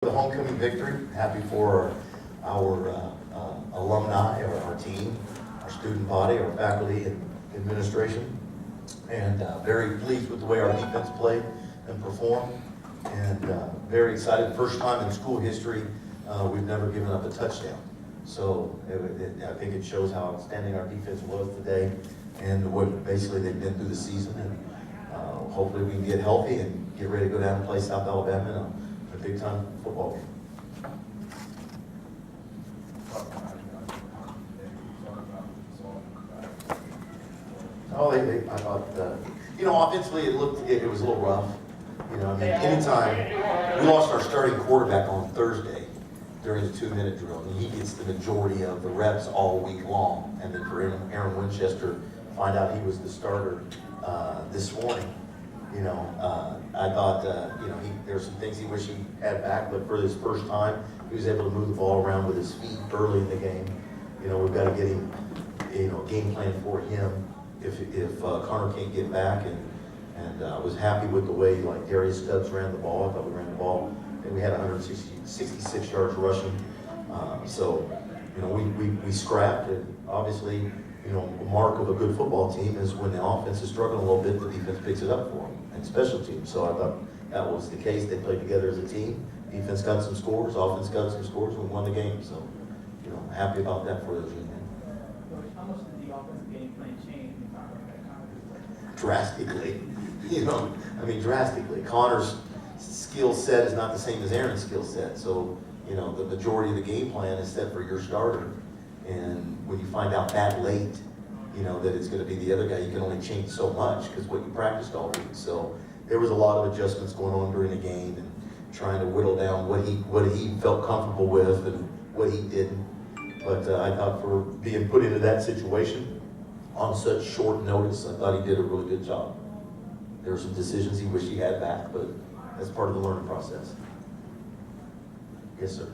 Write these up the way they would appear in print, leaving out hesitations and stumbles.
The homecoming victory, happy for our alumni, or our team, our student body, our faculty and administration, and very pleased with the way our defense played and performed, and very excited. First time in school history we've never given up a touchdown. So I think it shows how outstanding our defense was today, and what basically they've been through the season, and hopefully we can get healthy and get ready to go down and play South Alabama in a big time football game. Oh, I thought, offensively it was a little rough. Anytime, we lost our starting quarterback on Thursday during the 2-minute drill, and he gets the majority of the reps all week long. And then for Aaron Winchester, find out he was the starter this morning. I thought, there were some things he wished he had back, but for his first time, he was able to move the ball around with his feet early in the game. We've got to get him, a game plan for him if Connor can't get back, and I was happy with the way Darius Stubbs ran the ball. I thought we ran the ball, and we had 166 yards rushing. So we scrapped, and obviously, a mark of a good football team is when the offense is struggling a little bit, the defense picks it up for them, and special teams. So I thought that was the case. They played together as a team. Defense got some scores, offense got some scores, and we won the game. So, happy about that for us. How much did the offensive game plan change in that? Drastically. Drastically. Connor's skill set is not the same as Aaron's skill set. So, the majority of the game plan is set for your starter. And when you find out that late, that it's going to be the other guy, you can only change so much because what you practiced all week. So there was a lot of adjustments going on during the game and trying to whittle down what he felt comfortable with and what he didn't. But I thought for being put into that situation on such short notice, I thought he did a really good job. There were some decisions he wished he had back, but that's part of the learning process. Yes, sir.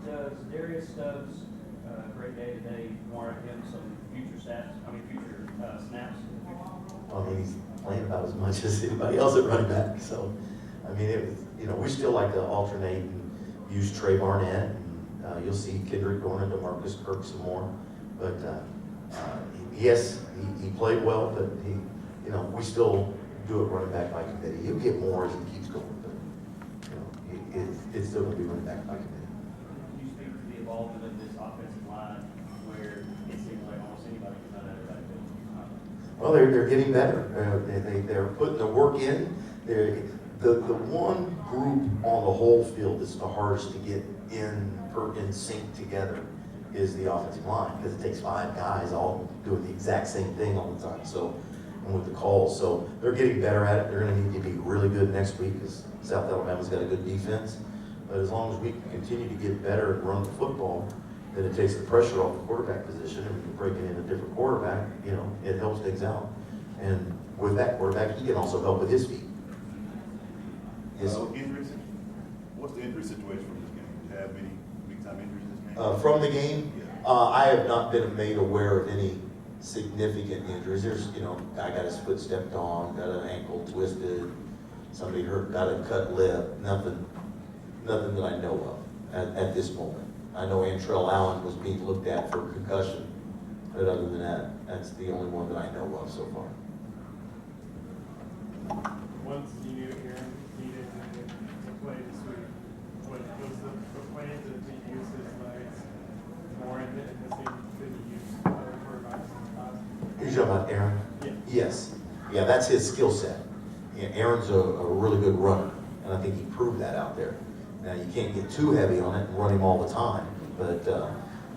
Does Darius Stubbs' great day today warrant him some future snaps? He's playing about as much as anybody else at running back. So, we still like to alternate and use Trey Barnett. And, you'll see Kendrick going into Marcus Kirk some more. But yes, he played well, but we still do it running back by committee. He'll get more as he keeps going, but it's still going to be running back by committee. Can you speak to the involvement of this offensive line where it seems like almost anybody can run out of that? Well, they're getting better. They're putting the work in. The one group on the whole field that's the hardest to get in sync together is the offensive line, because it takes 5 guys all doing the exact same thing all the time. So, and with the calls, so they're getting better at it. They're going to need to be really good next week because South Alabama's got a good defense. But as long as we continue to get better at running the football, then it takes the pressure off the quarterback position, and we can break it in a different quarterback. It helps things out. And with that quarterback, he can also help with his feet. Yes. What's the injury situation from this game? Do you have any big-time injuries in this game? From the game, I have not been made aware of any significant injuries. There's, guy got his foot stepped on, got an ankle twisted, somebody hurt, got a cut lip. Nothing that I know of at this moment. I know Antrell Allen was being looked at for concussion, but other than that, that's the only one that I know of so far. Once you knew Aaron needed to play this week, what was the plan to use his legs more in this game than you used other quarterbacks in the past? You're talking about Aaron? Yeah. Yes. Yeah, that's his skill set. Aaron's a really good runner, and I think he proved that out there. Now, you can't get too heavy on it and run him all the time, but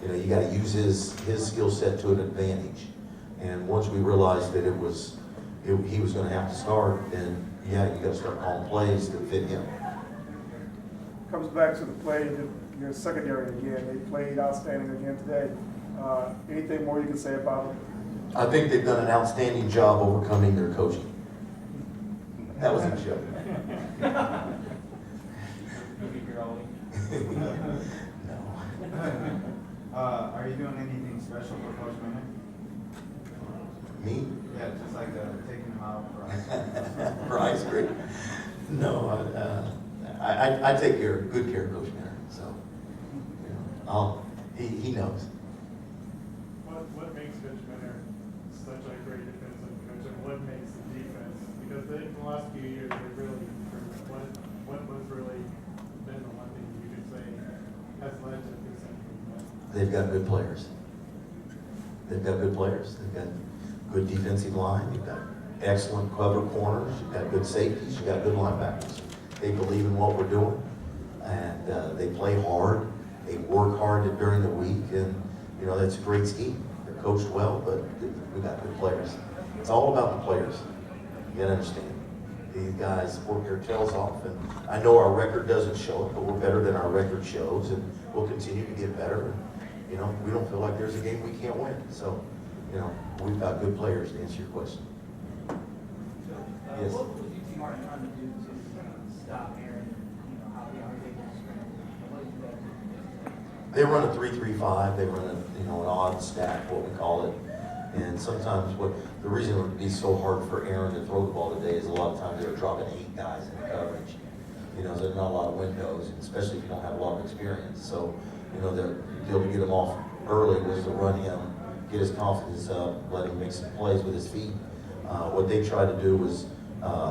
you got to use his skill set to an advantage. And once we realized that he was going to have to start, then you got to start calling plays to fit him. Comes back to the play, your secondary again. They played outstanding again today. Anything more you can say about them? I think they've done an outstanding job overcoming their coaching. That was a joke. No. Are you doing anything special for Coach Minnick? Me? Yeah, just like taking him out for ice cream. For ice cream? No, I take good care of Coach Minner, so, you know, he knows. What makes Coach Minner such a great defensive coach, and what makes the defense? Because in the last few years, they've really improved. What was really been the one thing you could say has led to this improvement? They've got good players. They've got good players. They've got good defensive line. You've got excellent cover corners. You've got good safeties. You've got good linebackers. They believe in what we're doing, and they play hard. They work hard during the week, and you know that's a great scheme. They're coached well, but we got good players. It's all about the players. You gotta understand. These guys work their tails off, and I know our record doesn't show it, but we're better than our record shows, and we'll continue to get better. And, you know, we don't feel like there's a game we can't win. So, you know, we've got good players to answer your question. Yes. What was UT Martin trying to do to stop Aaron? You know, how he was able to scramble? What did you guys do? They run a 3-3-5. They run an odd stack, what we call it. And sometimes the reason it would be so hard for Aaron to throw the ball today is a lot of times they're dropping 8 guys in the coverage. You know, there's not a lot of windows, especially if you don't have a lot of experience. So, you know, the deal to get him off early was to run him, get his confidence up, let him make some plays with his feet. What they tried to do was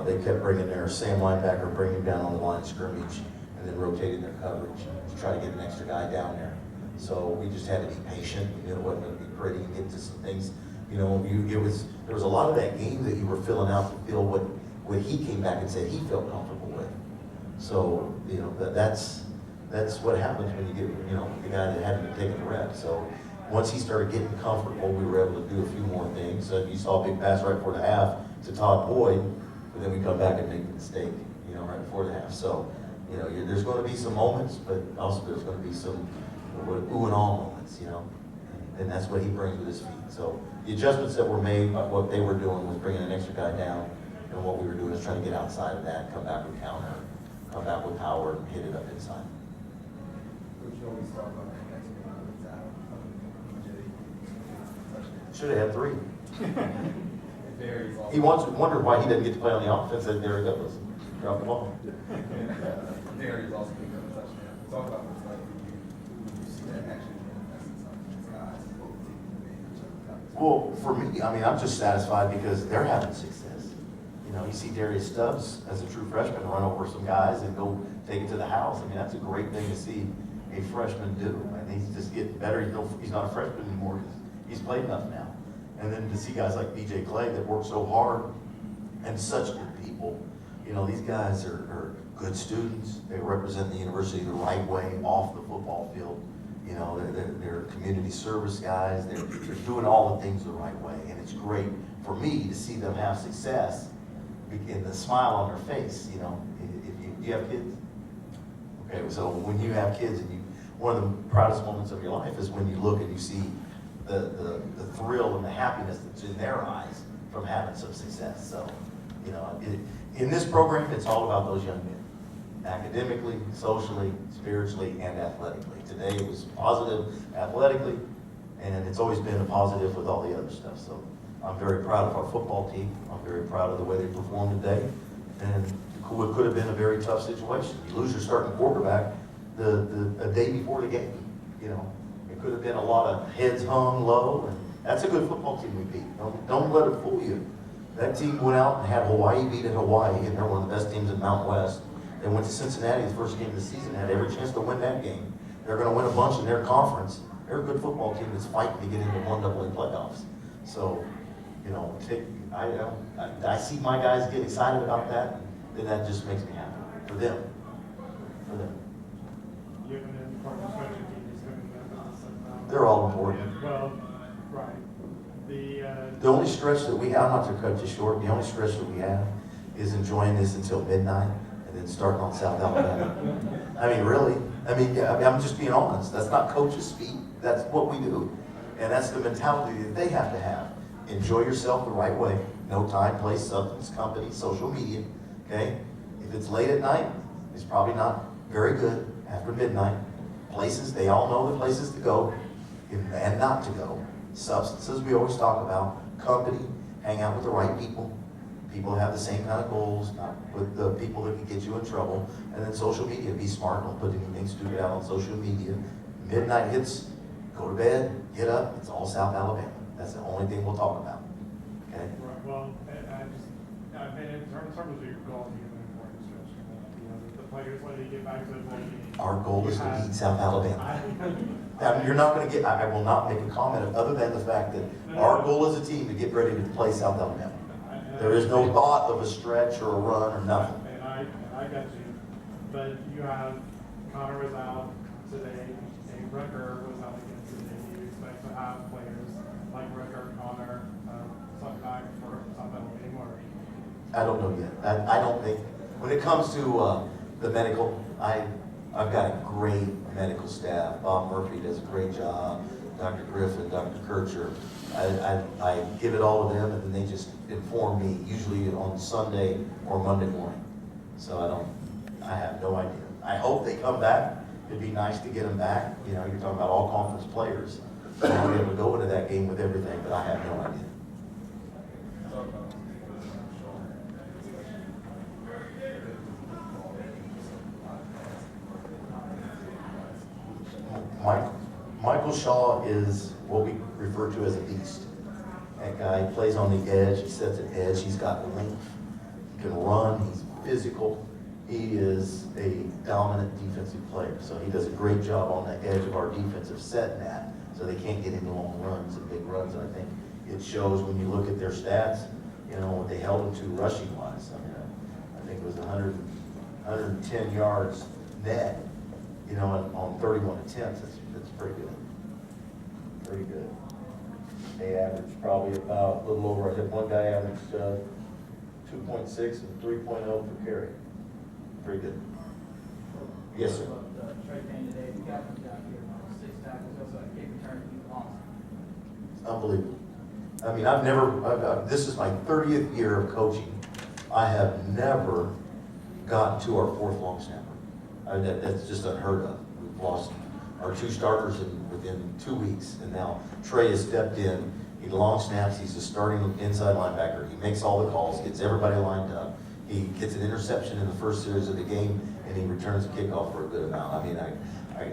they kept bringing their Sam linebacker, bring him down on the line of scrimmage, and then rotating their coverage to try to get an extra guy down there. So we just had to be patient. We knew it wasn't going to be pretty and get to some things. You know, there was a lot of that game that you were filling out to feel what he came back and said he felt comfortable with. So, you know, that's what happens when you get, you know, the guy that hadn't been taking the reps. So once he started getting comfortable, we were able to do a few more things. So you saw a big pass right before the half to Todd Boyd, but then we come back and make a mistake, you know, right before the half. So, you know, there's going to be some moments, but also there's going to be some ooh and all moments, you know, and that's what he brings with his feet. So the adjustments that were made, what they were doing was bringing an extra guy down, and what we were doing is trying to get outside of that, come back with counter, come back with power, and hit it up inside. Coach, you always talk about that next game with Zach. Should have had 3. It varies also. He wondered why he didn't get to play on the offense, and there he goes, drop the ball. Varies also being a touchdown. Talk about what's like for you. You see that actually manifesting something in these guys, both teams and being. Well, for me, I mean, I'm just satisfied because they're having success. You know, you see Darius Stubbs as a true freshman run over some guys and go take it to the house. I mean, that's a great thing to see a freshman do. And he's just getting better. He's not a freshman anymore because he's played enough now. And then to see guys like BJ Clay that work so hard and such good people. You know, these guys are good students. They represent the university the right way off the football field. You know, they're community service guys. They're doing all the things the right way. And it's great for me to see them have success and the smile on their face. You know, do you have kids? Okay, so when you have kids, and one of the proudest moments of your life is when you look and you see the thrill and the happiness that's in their eyes from having some success. So, you know, in this program, it's all about those young men, academically, socially, spiritually, and athletically. Today it was positive athletically, and it's always been a positive with all the other stuff. So I'm very proud of our football team. I'm very proud of the way they performed today. And it could have been a very tough situation. You lose your starting quarterback a day before the game. You know, it could have been a lot of heads hung low, and that's a good football team we beat. Don't let it fool you. That team went out and had Hawaii beat at Hawaii, and they're one of the best teams in Mountain West. They went to Cincinnati the first game of the season, had every chance to win that game. They're going to win a bunch in their conference. They're a good football team that's fighting to get into 1AA playoffs. So, you know, I see my guys get excited about that, then that just makes me happy for them. For them. You have an important special team who's going to They're all important. Well, right. The only stretch that we have, not to cut you short, the only stretch that we have is enjoying this until midnight and then starting on South Alabama. I mean, really. I mean, I'm just being honest. That's not coach's speak. That's what we do. And that's the mentality that they have to have. Enjoy yourself the right way. No time, place, substance, company, social media. Okay? If it's late at night, it's probably not very good after midnight. Places, they all know the places to go and not to go. Substances we always talk about. Company, hang out with the right people. people have the same kind of goals, not with the people that can get you in trouble. And then social media, be smart, don't put anything stupid out on social media. Midnight hits, go to bed, get up, it's all South Alabama. That's the only thing we'll talk about, okay? Right, well, I mean, in terms of your goal, you have an important stretch. The players, when they get back to the bowl game. Our goal is to you have- beat South Alabama. Now, you're not gonna get, I will not make a comment other than the fact that our goal as a team to get ready to play South Alabama. There is no thought of a stretch or a run or nothing. And I got you, but you have, Connor was out today, and Rucker was out again today. You expect to have players like Rucker, Connor, some back for some game or? I don't know yet. I don't think, when it comes to the medical, I've got a great medical staff. Bob Murphy does a great job, Dr. Griffin, Dr. Kircher. I give it all to them, and then they just inform me, usually on Sunday or Monday morning. So I have no idea. I hope they come back. It'd be nice to get them back. You know, you're talking about all conference players. I'll be able to go into that game with everything, but I have no idea. Michael Shaw is what we refer to as a beast. That guy plays on the edge, he sets an edge, he's got length, he can run, he's physical. He is a dominant defensive player, so he does a great job on the edge of our defensive set net, so they can't get into long runs and big runs. And I think it shows when you look at their stats, you know, what they held him to rushing wise. I mean, I think it was 110 yards net, you know, on 31 attempts. That's pretty good. Pretty good. They averaged probably about a little over, I think one guy averaged 2.6 and 3.0 per carry. Pretty good. Yes, sir. Trey Payne today, we got him down here, 6 tackles, also a kick return, he lost. Unbelievable. I mean, this is my 30th year of coaching. I have never gotten to our fourth long snapper. That's just unheard of. We've lost our 2 starters within 2 weeks, and now Trey has stepped in. He long snaps. He's a starting inside linebacker. He makes all the calls, gets everybody lined up. He gets an interception in the first series of the game, and he returns a kickoff for a good amount. I mean,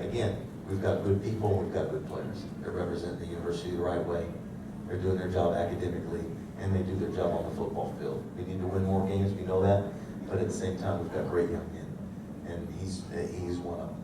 again, we've got good people, and we've got good players that represent the university the right way. They're doing their job academically, and they do their job on the football field. We need to win more games, we know that, but at the same time, we've got great young men, and he's one of them.